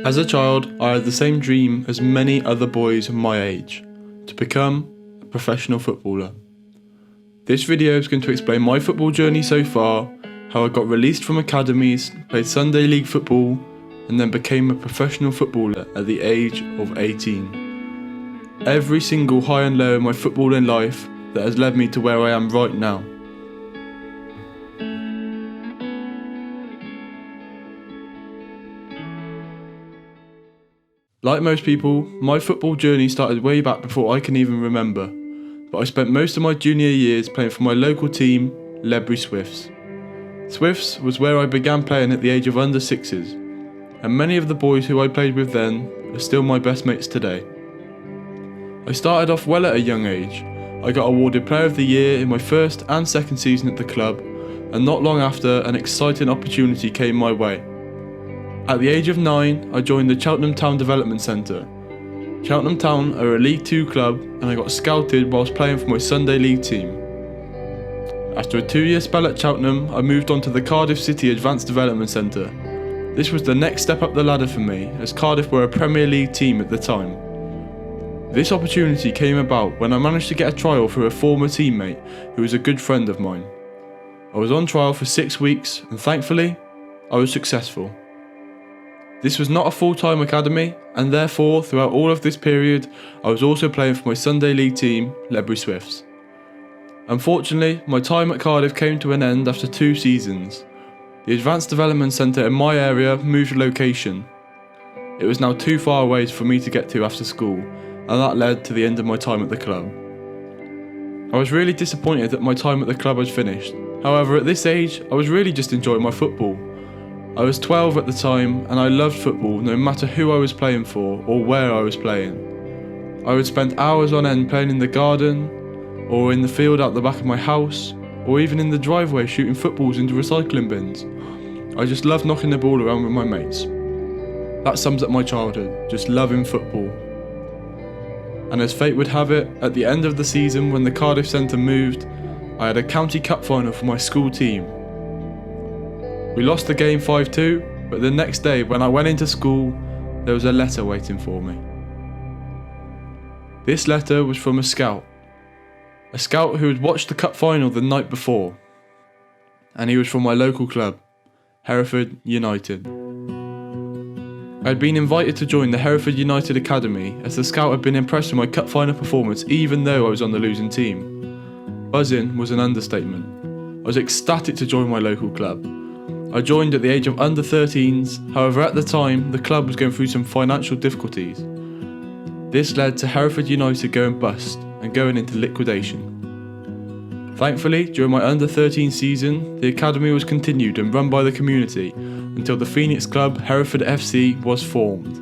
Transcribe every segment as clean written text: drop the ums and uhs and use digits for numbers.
As a child, I had the same dream as many other boys my age, to become a professional footballer. This video is going to explain my football journey so far, how I got released from academies, played Sunday league football, and then became a professional footballer at the age of 18. Every single high and low in my footballing life that has led me to where I am right now. Like most people, my football journey started way back before I can even remember, but I spent most of my junior years playing for my local team, Ledbury Swifts. Swifts was where I began playing at the age of under 6s, and many of the boys who I played with then are still my best mates today. I started off well at a young age. I got awarded Player of the Year in my first and second season at the club, and not long after, an exciting opportunity came my way. At the age of 9, I joined the Cheltenham Town Development Centre. Cheltenham Town are a League 2 club, and I got scouted whilst playing for my Sunday League team. After a 2-year spell at Cheltenham, I moved on to the Cardiff City Advanced Development Centre. This was the next step up the ladder for me, as Cardiff were a Premier League team at the time. This opportunity came about when I managed to get a trial through a former teammate who was a good friend of mine. I was on trial for 6 weeks, and thankfully, I was successful. This was not a full-time academy, and therefore, throughout all of this period, I was also playing for my Sunday League team, Ledbury Swifts. Unfortunately, my time at Cardiff came to an end after 2 seasons. The Advanced Development Centre in my area moved location. It was now too far away for me to get to after school, and that led to the end of my time at the club. I was really disappointed that my time at the club had finished. However, at this age, I was really just enjoying my football. I was 12 at the time, and I loved football no matter who I was playing for or where I was playing. I would spend hours on end playing in the garden, or in the field out the back of my house, or even in the driveway shooting footballs into recycling bins. I just loved knocking the ball around with my mates. That sums up my childhood, just loving football. And as fate would have it, at the end of the season when the Cardiff Centre moved, I had a county cup final for my school team. We lost the game 5-2, but the next day when I went into school, there was a letter waiting for me. This letter was from a scout who had watched the cup final the night before, and he was from my local club, Hereford United. I had been invited to join the Hereford United Academy as the scout had been impressed with my cup final performance even though I was on the losing team. Buzzing was an understatement. I was ecstatic to join my local club. I joined at the age of under 13s, however at the time the club was going through some financial difficulties. This led to Hereford United going bust and going into liquidation. Thankfully, during my under 13 season, the academy was continued and run by the community until the Phoenix club Hereford FC was formed.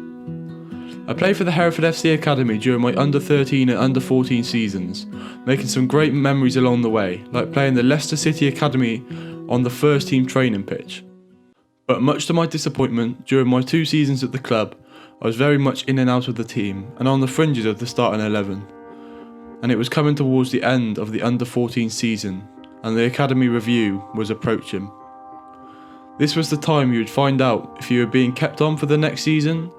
I played for the Hereford FC Academy during my under 13 and under 14 seasons, making some great memories along the way, like playing the Leicester City Academy on the first team training pitch. But much to my disappointment, during my 2 seasons at the club, I was very much in and out of the team and on the fringes of the starting 11. And it was coming towards the end of the under 14 season, and the academy review was approaching. This was the time you would find out if you were being kept on for the next season,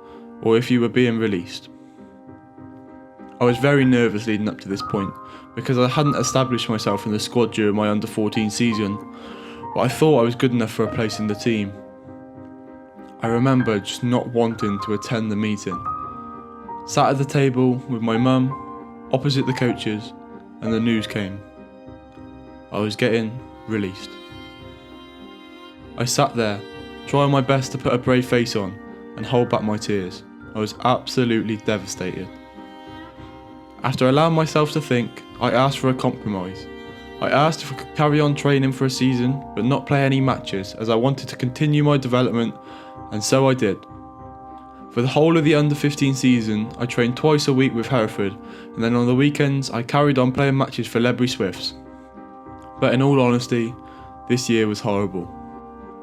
or if you were being released. I was very nervous leading up to this point, because I hadn't established myself in the squad during my under 14 season, but I thought I was good enough for a place in the team. I remember just not wanting to attend the meeting. Sat at the table with my mum, opposite the coaches, and the news came. I was getting released. I sat there, trying my best to put a brave face on and hold back my tears. I was absolutely devastated. After allowing myself to think, I asked for a compromise. I asked if I could carry on training for a season, but not play any matches, as I wanted to continue my development, and so I did. For the whole of the under 15 season, I trained twice a week with Hereford, and then on the weekends I carried on playing matches for Ledbury Swifts. But in all honesty, this year was horrible.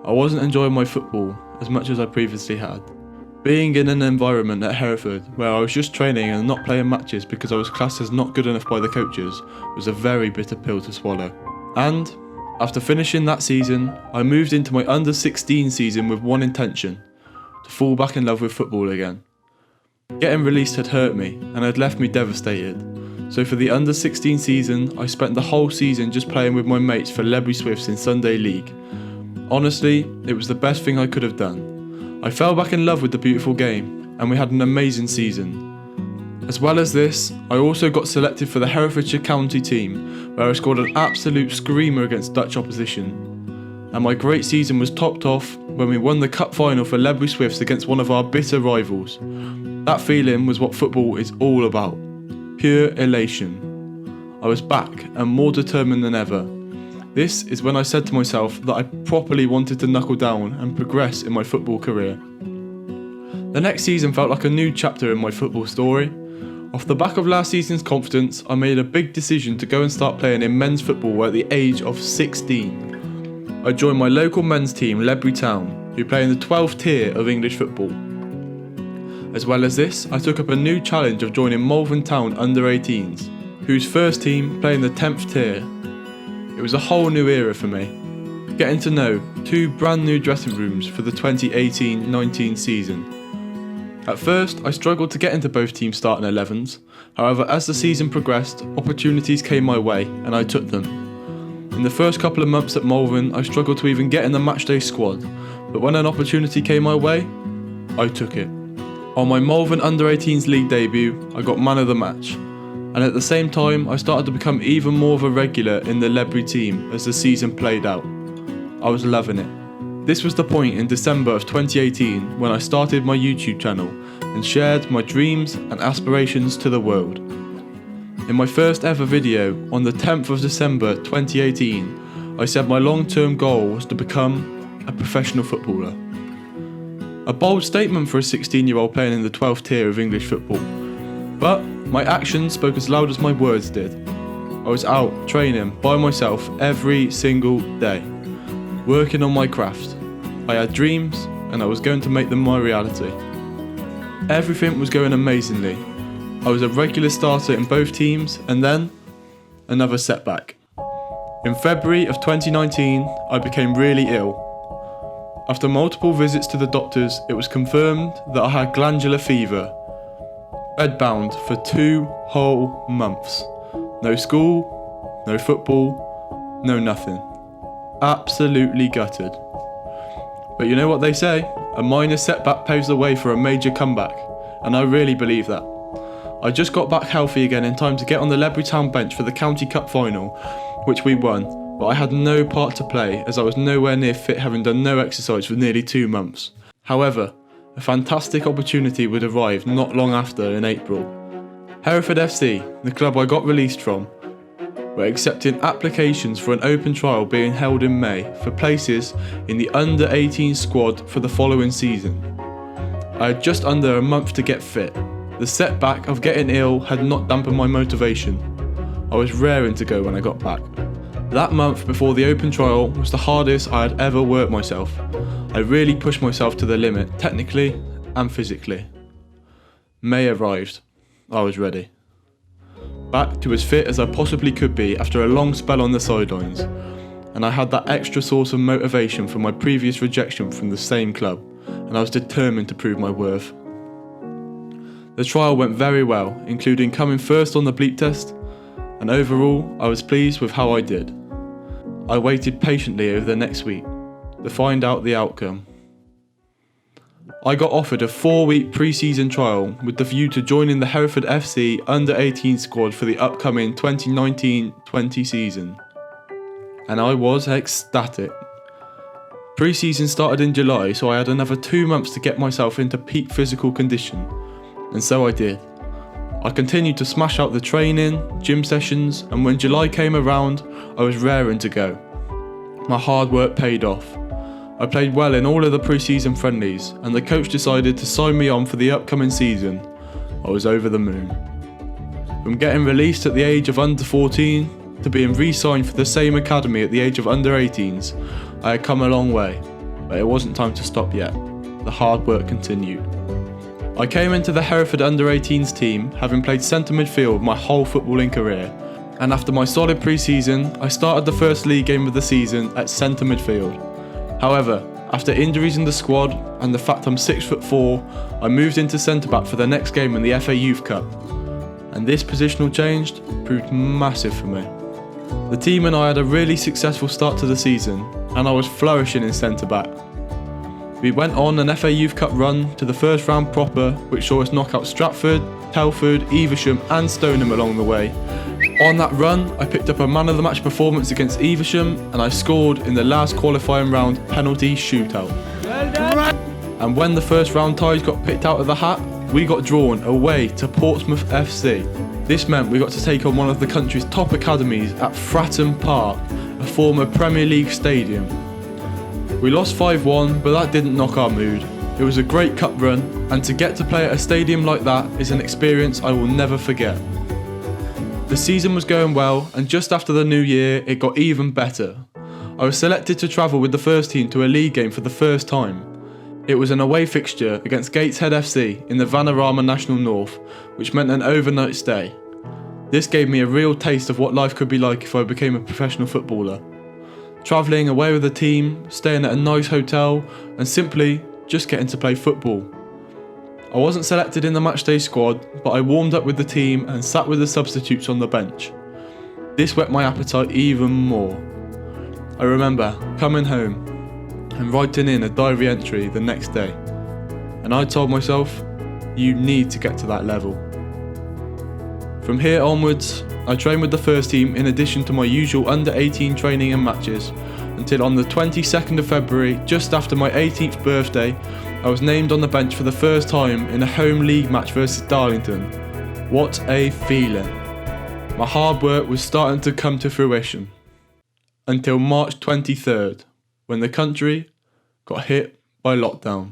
I wasn't enjoying my football as much as I previously had. Being in an environment at Hereford where I was just training and not playing matches because I was classed as not good enough by the coaches was a very bitter pill to swallow. And after finishing that season, I moved into my under 16 season with one intention: to fall back in love with football again. Getting released had hurt me and had left me devastated, so for the under 16 season I spent the whole season just playing with my mates for Ledbury Swifts in Sunday League. Honestly, it was the best thing I could have done. I fell back in love with the beautiful game and we had an amazing season. As well as this, I also got selected for the Herefordshire county team, where I scored an absolute screamer against Dutch opposition. And my great season was topped off when we won the cup final for Ledbury Swifts against one of our bitter rivals. That feeling was what football is all about. Pure elation. I was back and more determined than ever. This is when I said to myself that I properly wanted to knuckle down and progress in my football career. The next season felt like a new chapter in my football story. Off the back of last season's confidence, I made a big decision to go and start playing in men's football at the age of 16. I joined my local men's team, Ledbury Town, who play in the 12th tier of English football. As well as this, I took up a new challenge of joining Malvern Town under-18s, whose first team play in the 10th tier. It was a whole new era for me, getting to know 2 brand new dressing rooms for the 2018-19 season. At first, I struggled to get into both teams' starting 11s, however as the season progressed, opportunities came my way and I took them. In the first couple of months at Malvern, I struggled to even get in the matchday squad, but when an opportunity came my way, I took it. On my Malvern under-18s league debut, I got man of the match, and at the same time I started to become even more of a regular in the Ledbury team as the season played out. I was loving it. This was the point in December of 2018 when I started my YouTube channel and shared my dreams and aspirations to the world. In my first ever video on the 10th of December 2018, I said my long-term goal was to become a professional footballer. A bold statement for a 16-year-old playing in the 12th tier of English football, but my actions spoke as loud as my words did. I was out training by myself every single day, working on my craft. I had dreams and I was going to make them my reality. Everything was going amazingly. I was a regular starter in both teams, and then another setback. In February of 2019, I became really ill. After multiple visits to the doctors, it was confirmed that I had glandular fever. Bedbound for 2 whole months. No school, no football, no nothing. Absolutely gutted. But you know what they say? A minor setback paves the way for a major comeback, and I really believe that. I just got back healthy again in time to get on the Ledbury Town bench for the County Cup final, which we won, but I had no part to play as I was nowhere near fit, having done no exercise for nearly 2 months. However, a fantastic opportunity would arrive not long after in April. Hereford FC, the club I got released from, were accepting applications for an open trial being held in May for places in the under-18 squad for the following season. I had just under a month to get fit. The setback of getting ill had not dampened my motivation. I was raring to go when I got back. That month before the open trial was the hardest I had ever worked myself. I really pushed myself to the limit, technically and physically. May arrived. I was ready. Back to as fit as I possibly could be after a long spell on the sidelines, and I had that extra source of motivation from my previous rejection from the same club, and I was determined to prove my worth. The trial went very well, including coming first on the bleep test, and overall I was pleased with how I did. I waited patiently over the next week to find out the outcome. I got offered a 4-week pre-season trial with the view to joining the Hereford FC under-18 squad for the upcoming 2019-20 season, and I was ecstatic. Pre-season started in July, so I had another 2 months to get myself into peak physical condition. And so I did. I continued to smash out the training, gym sessions, and when July came around, I was raring to go. My hard work paid off. I played well in all of the pre-season friendlies, and the coach decided to sign me on for the upcoming season. I was over the moon. From getting released at the age of under 14 to being re-signed for the same academy at the age of under 18s, I had come a long way, but it wasn't time to stop yet. The hard work continued. I came into the Hereford under-18s team having played centre midfield my whole footballing career, and after my solid pre-season, I started the first league game of the season at centre midfield. However, After injuries in the squad and the fact I'm 6'4", I moved into centre-back for the next game in the FA Youth Cup. And this positional change proved massive for me. The team and I had a really successful start to the season, and I was flourishing in centre-back. We went on an FA Youth Cup run to the first round proper, which saw us knock out Stratford, Telford, Evesham and Stoneham along the way. On that run, I picked up a man of the match performance against Evesham, and I scored in the last qualifying round penalty shootout. And when the first round ties got picked out of the hat, we got drawn away to Portsmouth FC. This meant we got to take on one of the country's top academies at Fratton Park, a former Premier League stadium. We lost 5-1, but that didn't knock our mood. It was a great cup run, and to get to play at a stadium like that is an experience I will never forget. The season was going well, and just after the new year, it got even better. I was selected to travel with the first team to a league game for the first time. It was an away fixture against Gateshead FC in the Vanarama National North, which meant an overnight stay. This gave me a real taste of what life could be like if I became a professional footballer. Travelling away with the team, staying at a nice hotel, and simply just getting to play football. I wasn't selected in the matchday squad, but I warmed up with the team and sat with the substitutes on the bench. This whet my appetite even more. I remember coming home and writing in a diary entry the next day, and I told myself, you need to get to that level. From here onwards, I trained with the first team in addition to my usual under-18 training and matches, until on the 22nd of February, just after my 18th birthday, I was named on the bench for the first time in a home league match versus Darlington. What a feeling. My hard work was starting to come to fruition. Until March 23rd, when the country got hit by lockdown.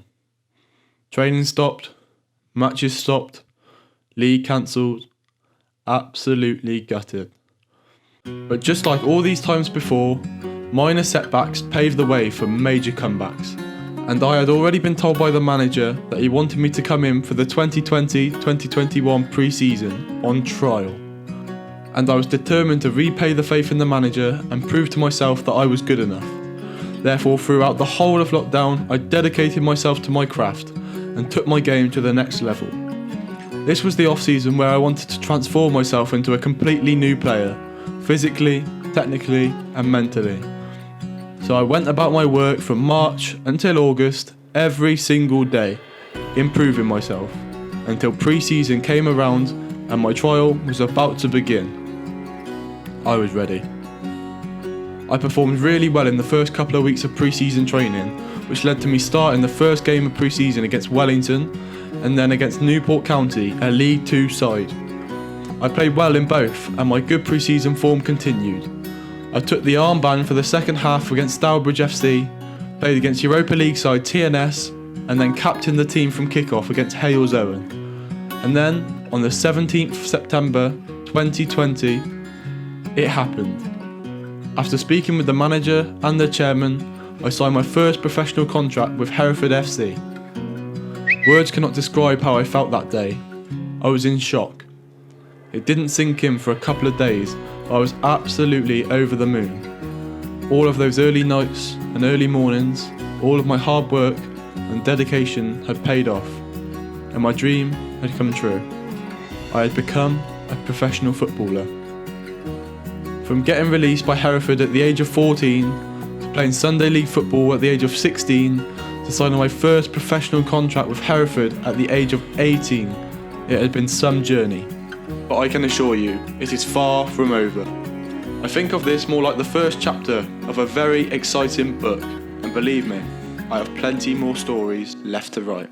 Training stopped, matches stopped, league cancelled, absolutely gutted. But just like all these times before, minor setbacks paved the way for major comebacks. And I had already been told by the manager that he wanted me to come in for the 2020-2021 pre-season on trial. And I was determined to repay the faith in the manager and prove to myself that I was good enough. Therefore, throughout the whole of lockdown, I dedicated myself to my craft and took my game to the next level. This was the off-season where I wanted to transform myself into a completely new player, physically, technically and mentally. So I went about my work from March until August, every single day, improving myself, until pre-season came around and my trial was about to begin. I was ready. I performed really well in the first couple of weeks of pre-season training, which led to me starting the first game of pre-season against Wellington and then against Newport County, a League 2 side. I played well in both and my good pre-season form continued. I took the armband for the second half against Stourbridge FC, played against Europa League side TNS, and then captained the team from kick-off against Hales Owen. And then, on the 17th of September 2020, it happened. After speaking with the manager and the chairman, I signed my first professional contract with Hereford FC. Words cannot describe how I felt that day. I was in shock. It didn't sink in for a couple of days, but I was absolutely over the moon. All of those early nights and early mornings, all of my hard work and dedication had paid off, and my dream had come true. I had become a professional footballer. From getting released by Hereford at the age of 14, to playing Sunday League football at the age of 16, to signing my first professional contract with Hereford at the age of 18, it had been some journey. But I can assure you, it is far from over. I think of this more like the first chapter of a very exciting book, and believe me, I have plenty more stories left to write.